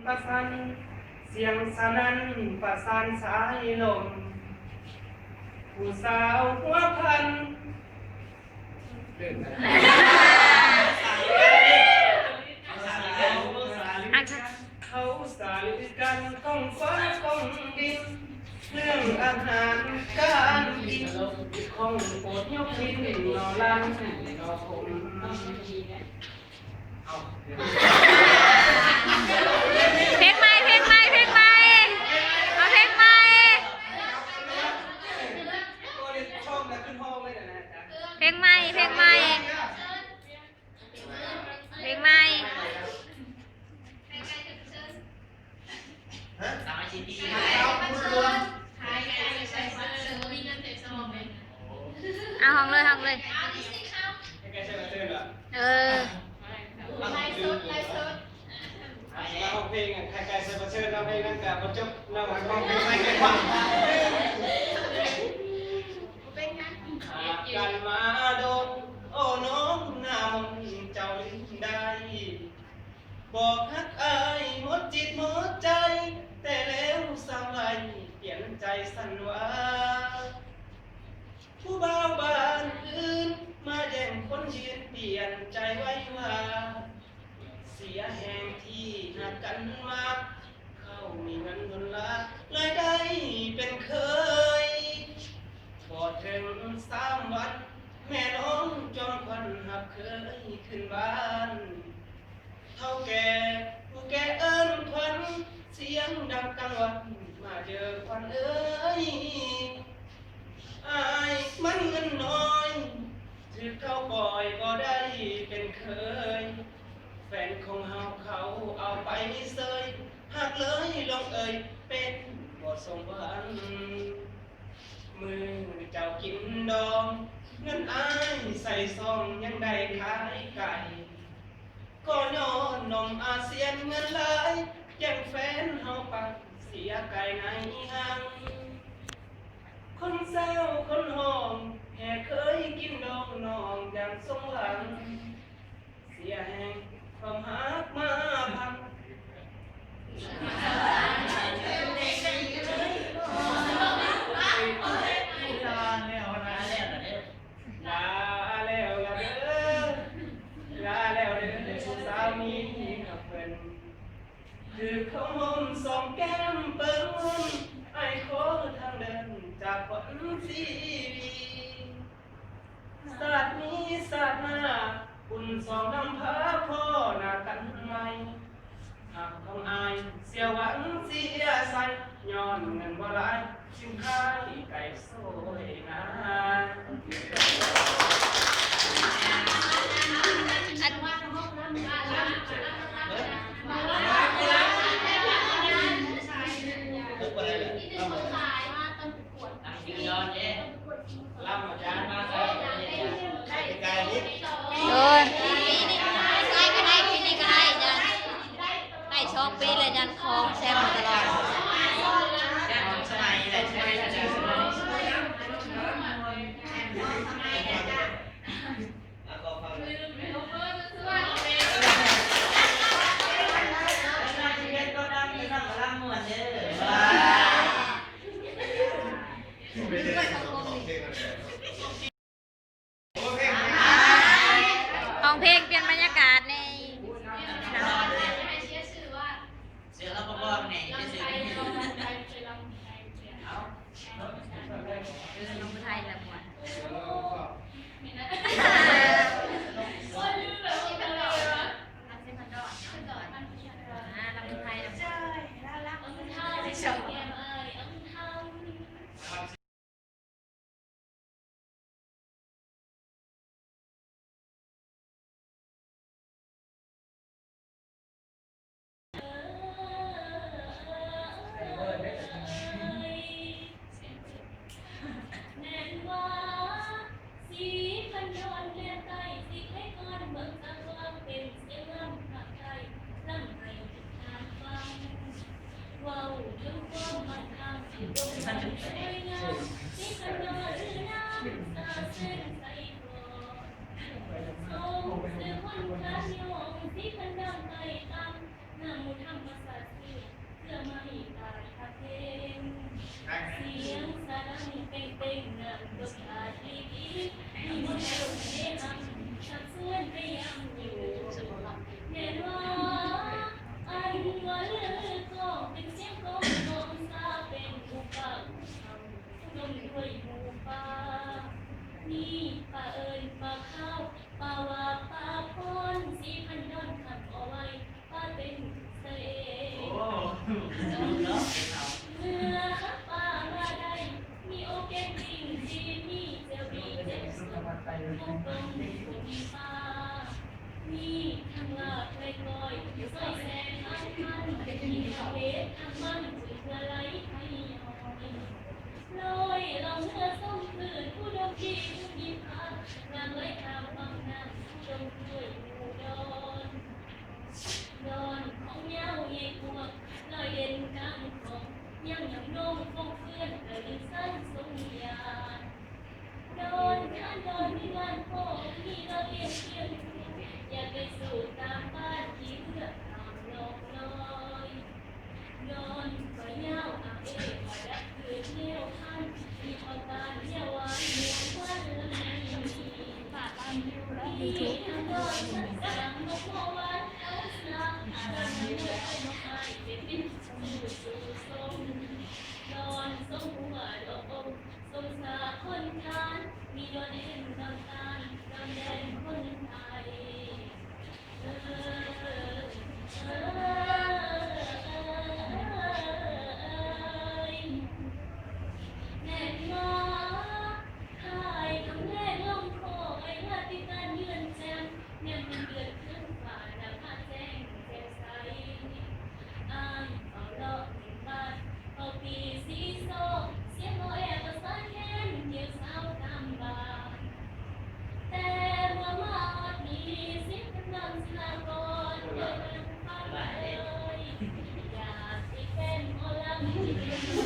ประสันเสียงสนั่นประสานสายลมผู้สาวหัวพันเขาสาลิกันต้องฟ้าต้องดินเรื่องอาหารการกินของโปรดยกลิ้นนอลันนอผมเพลงใหม่เพลงใหม่เพลงใหม่เอาเพลงใหม่เพลงใหม่เพลงใหม่เพลงใหม่เอาห้องเลยห้องเลยเออร้องเพลงใครใครใส่มาเชิญร้องเพลงนั่นกับประจบน้ำมันร้องเพลงไม่ได้ฟังกันมาโดนโอ้น้องนำเจ้าลิ้นได้บอกฮักอายหมดจิตหมดใจแต่แล้วสาวไรเปลี่ยนใจสั่นว่าผู้บ่าวบ้านอื่นมาแย่งคนยืนเปลี่ยนใจไว้ว่าเสียแห่งที่หักกันมากเขามีเงินดอลลาร์เลยได้เป็นเคยพอถึง3 วันแม่น้องจอมควันหักเคยขึ้นบ้านเท่าแก่ผู้แก่เอิ้นควันเสียงดังกลางวันมาเจอควันเอ้ยอายมันเงินน้อยถือเข้าปล่อยก็ได้เป็นเคยแฟนของเฮาเขาเอาไปเสยหักเลยลงเอ่ยเป็นบ่สมหวังมือเจ้ากินดองเงินอายใส่ซองยังได้ขายไก่ก็ย้อนนมอาเซียนเงินหลายยังแฟนเฮาปักเสียไก่ในห้างคนเศร้าคนห้องแห่เคยกินดองนองอย่างสมหวังเสียแห่งความหักมาพังลาแล้วลาเด้อลาแล้วเด้อสามีกับเพิ่นคือเขาห่มสองแก้มเปิ้นไอ้ขอทางเดินจากคนสีศาสตร์นี้ศาสตร์หน้าคุณสองนำพาพ่อหน้ากันใหม่หากของอายเสียหวังเสียใส่ย้อนเงินบ่หลายชิมขายไก่โซ่งาลำอาจารย์มาใส่ไก่นิดโดนปีนี้ได้ก็ได้ปีนี้ก็ได้ยันได้ช่องปีเลยยันคลองแซมมาตลอดสมัยได้ใช่ไหมอาจารย์สมัยห้องเพลงเปลี่ยนบรรยากาศในเสือเราบอกไงจะเสือน้องผู้ไทยละหมด ด้วยหมูป่านี่ป่าเอิญป่าข้าวป่าวาป่าพรสีพันดอนขับเอาไว้ป่าเป็นเส โอ้เนาะเอา เมื่อป่ามาได้มีโอเกนจริงจีมีเจลบีเจ็บสุดทุกตรงคนป่ามีทางลาดเลยลอยซอยแสงทางมันมีทะเลทางมันจุดเมื่อไรให้ย้อยลอยลองเมื่อส่งคลื่นผู้ดมดีผู้มีพางามไว้ตามบางน้ำผู้ดมด้วยผู้ดอนดอนของเงาเยี่ยหัวลอยเย็นกลางของยังหยำนงฟงเฟื่อนแต่ลิสั้นทรงยานดอนข้านดอนมีงานโคมีเราเอียงเทียงอยากไปสู่ตามบ้านที่เลือกตามลงลอยดอนก็เงาอาเอ๋มาดักคืนเลี้ยวพันมีพอตาเลี้ยวหวานเหมือนวันละมีป่าตามวิวและยูทูบดอนสักสังนกหัววันเอาสลากดอนน้ำเลือดเอามาให้เป็นบินสู่ทรงดอนทรงหัวดอกอมทรงสาคนทานมีดอนเอ็นดอนตาลดอนแดงคนไทยแน่นมาขายคำแรกลงคอไอ้ว่าติการเยือนแจมเนี่ยมันเดือดขึ้นฝ่าดังผ้าแจ้งแจ่มใสอ้ายเอาเลาะหนึ่งบาทเอาปีสีโซเสียงโอแอประสานแค้นเกี่ยวสาวตามบาน แต่เมื่อมาวันนี้เสียงกำลังสลากรเดินผ่านไปเลยอยากสิเป็นหมอลำที่เป็น